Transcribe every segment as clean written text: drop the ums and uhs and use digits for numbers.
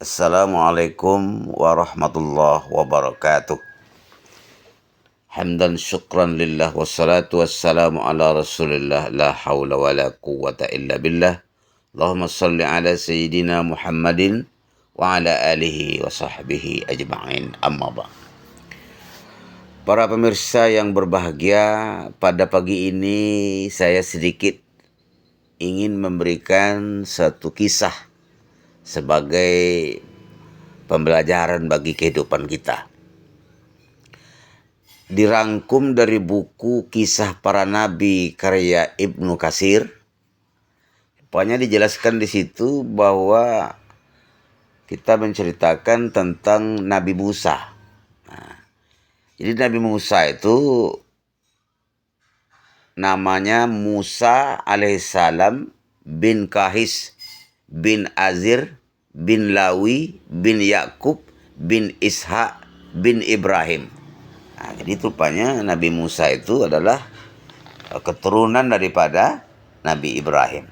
Assalamualaikum warahmatullahi wabarakatuh. Hamdan syukran lillah wassalatu wassalamu ala rasulillah la hawla wa la quwwata illa billah. Allahumma salli ala sayyidina Muhammadin wa ala alihi wa sahbihi ajma'in, amma ba'. Para pemirsa yang berbahagia, pada pagi ini saya sedikit ingin memberikan satu kisah sebagai pembelajaran bagi kehidupan kita. Dirangkum dari buku Kisah Para Nabi karya Ibnu Katsir. Pokoknya dijelaskan di situ bahwa kita menceritakan tentang Nabi Musa. Jadi Nabi Musa itu namanya Musa alaihissalam bin Kahis bin Azir bin Lawi bin Yakub bin Ishak bin Ibrahim. Jadi rupanya Nabi Musa itu adalah keturunan daripada Nabi Ibrahim.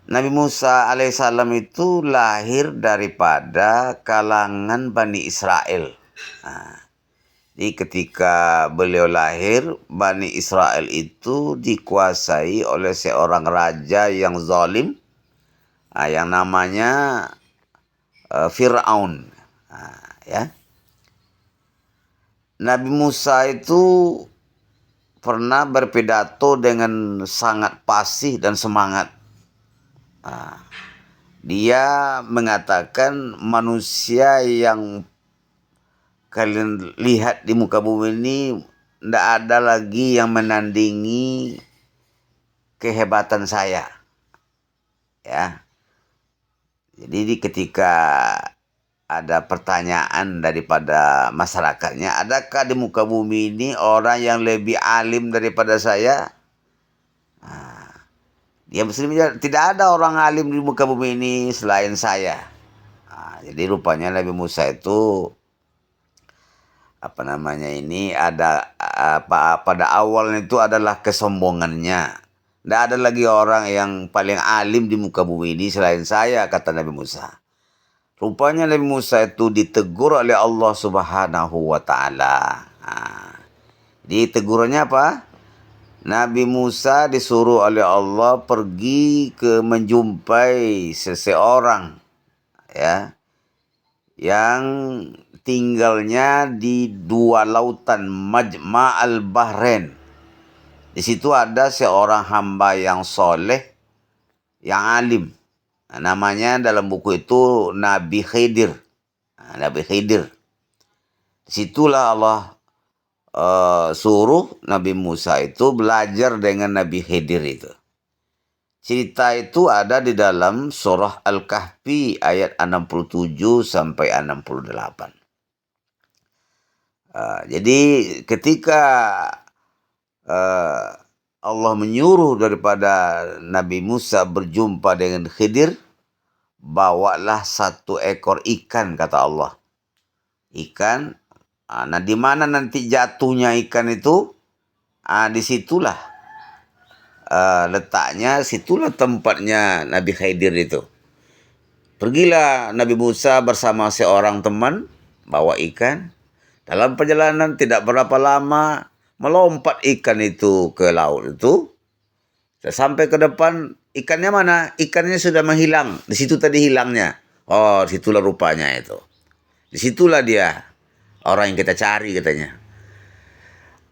Nabi Musa alaihissalam itu lahir daripada kalangan Bani Israel. Jadi ketika beliau lahir, Bani Israel itu dikuasai oleh seorang raja yang zalim, yang namanya Fir'aun. Ya. Nabi Musa itu pernah berpidato dengan sangat fasih dan semangat. Dia mengatakan manusia yang kalian lihat di muka bumi ini tidak ada lagi yang menandingi kehebatan saya. Ya. Jadi ketika ada pertanyaan daripada masyarakatnya, adakah di muka bumi ini orang yang lebih alim daripada saya? Dia mesti menjawab, tidak ada orang alim di muka bumi ini selain saya. Jadi rupanya Nabi Musa itu pada awalnya itu adalah kesombongannya. Tidak ada lagi orang yang paling alim di muka bumi ini selain saya, kata Nabi Musa. Rupanya Nabi Musa itu ditegur oleh Allah Subhanahu wa Ta'ala. Ditegurannya apa? Nabi Musa disuruh oleh Allah pergi menjumpai seseorang, ya, yang tinggalnya di dua lautan, Majma'al Bahrain. Di situ ada seorang hamba yang soleh, yang alim. Namanya dalam buku itu Nabi Khidir. Nabi Khidir. Disitulah Allah suruh Nabi Musa itu belajar dengan Nabi Khidir itu. Cerita itu ada di dalam surah Al-Kahfi ayat 67 sampai 68. Jadi ketika Allah menyuruh daripada Nabi Musa berjumpa dengan Khidir, bawalah satu ekor ikan, kata Allah. Ikan. Nah, di mana nanti jatuhnya ikan itu? Disitulah letaknya, situlah tempatnya Nabi Khidir itu. Pergilah Nabi Musa bersama seorang teman, bawa ikan. Dalam perjalanan tidak berapa lama, melompat ikan itu ke laut itu. Sampai ke depan, ikannya mana? Ikannya sudah menghilang. Di situ tadi hilangnya. Oh, situlah rupanya itu. Disitulah dia, orang yang kita cari katanya.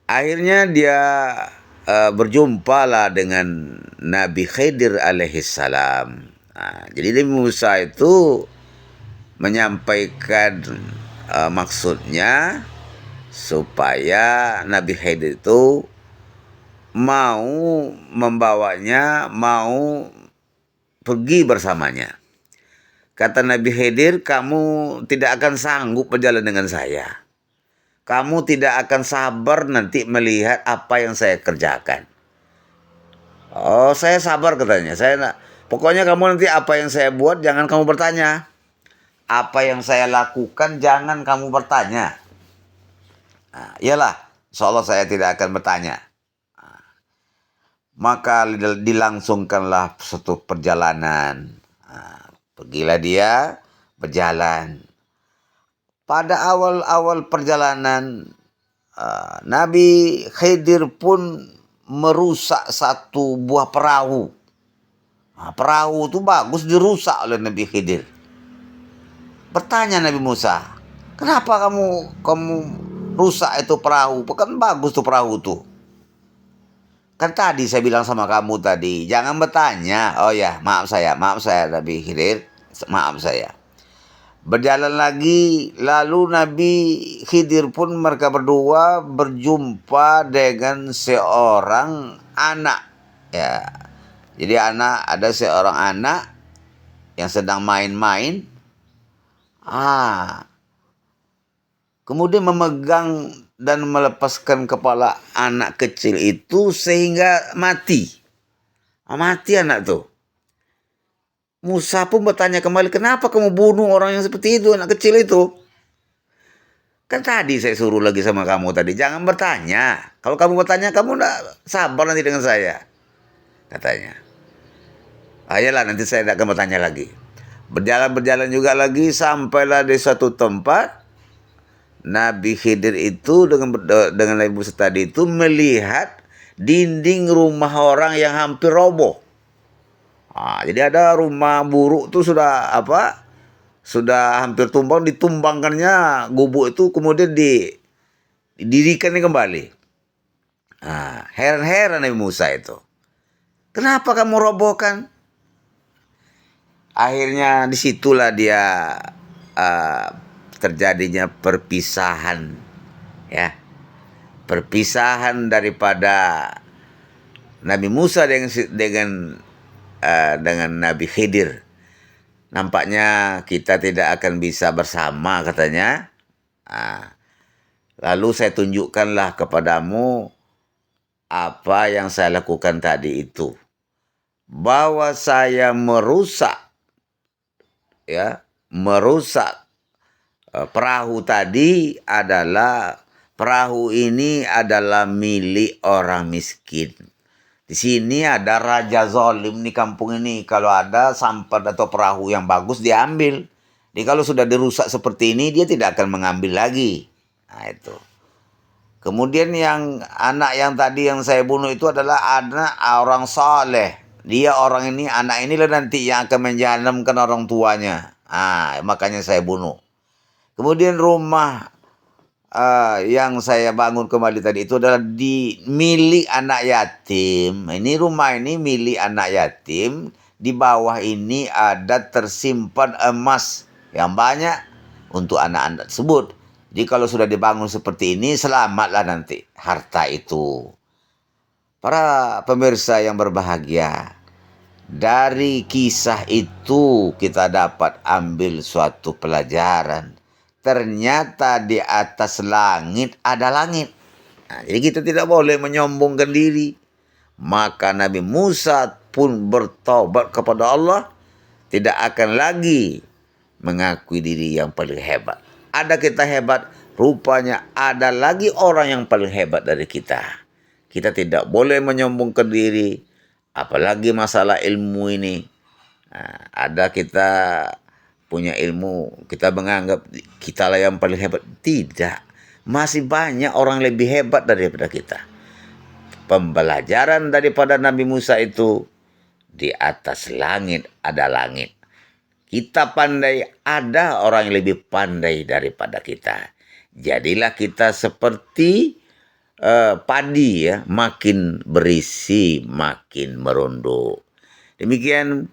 Akhirnya dia berjumpalah dengan Nabi Khidir alaihissalam. Jadi Nabi Musa itu menyampaikan maksudnya supaya Nabi Khidir itu mau membawanya, mau pergi bersamanya. Kata Nabi Khidir, kamu tidak akan sanggup berjalan dengan saya. Kamu tidak akan sabar nanti melihat apa yang saya kerjakan. Oh, saya sabar katanya. Pokoknya kamu nanti apa yang saya buat jangan kamu bertanya. Apa yang saya lakukan jangan kamu bertanya. Iyalah, insyaallah saya tidak akan bertanya. Maka dilangsungkanlah suatu perjalanan. Pergilah dia berjalan. Pada awal-awal perjalanan, Nabi Khidir pun merusak satu buah perahu. Perahu itu bagus dirusak oleh Nabi Khidir. Bertanya Nabi Musa, kenapa kamu rusak itu perahu? Kan bagus tuh perahu tuh. Kan tadi saya bilang sama kamu tadi, jangan bertanya. Oh ya, maaf saya Nabi Khidir, maaf saya. Berjalan lagi, lalu Nabi Khidir pun mereka berdua berjumpa dengan seorang anak. Ya, jadi ada seorang anak yang sedang main-main. Kemudian memegang dan melepaskan kepala anak kecil itu sehingga mati. Mati anak tuh. Musa pun bertanya kembali, kenapa kamu bunuh orang yang seperti itu, anak kecil itu? Kan tadi saya suruh lagi sama kamu tadi, jangan bertanya. Kalau kamu bertanya, kamu enggak sabar nanti dengan saya, katanya. Ayolah, nanti saya tidak akan bertanya lagi. Berjalan juga lagi, sampailah di suatu tempat. Nabi Khidir itu dengan Nabi Musa tadi itu melihat dinding rumah orang yang hampir roboh. Jadi ada rumah buruk tuh sudah hampir tumbang, ditumbangkannya gubuk itu, kemudian didirikannya kembali. Heran-heran Nabi Musa itu. Kenapa kamu robohkan? Akhirnya disitulah dia terjadinya perpisahan, ya. Perpisahan daripada Nabi Musa dengan Nabi Khidir. Nampaknya kita tidak akan bisa bersama, katanya. Lalu saya tunjukkanlah kepadamu apa yang saya lakukan tadi itu. Bahwa saya merusak perahu tadi perahu ini adalah milik orang miskin. Di sini ada raja zalim di kampung ini. Kalau ada sampan atau perahu yang bagus, diambil. Jadi kalau sudah dirusak seperti ini, dia tidak akan mengambil lagi. Itu. Kemudian anak yang tadi yang saya bunuh itu adalah anak orang saleh. Anak inilah nanti yang akan menjanamkan orang tuanya. Makanya saya bunuh. Kemudian rumah yang saya bangun kembali tadi itu adalah milik anak yatim. Rumah ini milik anak yatim. Di bawah ini ada tersimpan emas yang banyak untuk anak-anak tersebut. Jadi kalau sudah dibangun seperti ini, selamatlah nanti harta itu. Para pemirsa yang berbahagia, dari kisah itu kita dapat ambil suatu pelajaran. Ternyata di atas langit ada langit. Jadi kita tidak boleh menyombongkan diri. Maka Nabi Musa pun bertaubat kepada Allah. Tidak akan lagi mengakui diri yang paling hebat. Ada kita hebat, rupanya ada lagi orang yang paling hebat dari kita. Kita tidak boleh menyombongkan diri. Apalagi masalah ilmu ini. Ada kita punya ilmu, kita menganggap kita lah yang paling hebat. Tidak. Masih banyak orang lebih hebat daripada kita. Pembelajaran daripada Nabi Musa itu, di atas langit ada langit. Kita pandai, ada orang yang lebih pandai daripada kita. Jadilah kita seperti padi, ya, makin berisi, makin merunduk. Demikian,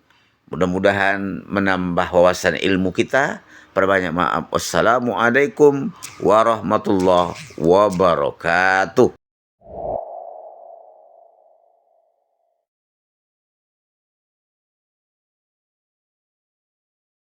mudah-mudahan menambah wawasan ilmu kita. Perbanyak maaf. Wassalamualaikum warahmatullahi wabarakatuh.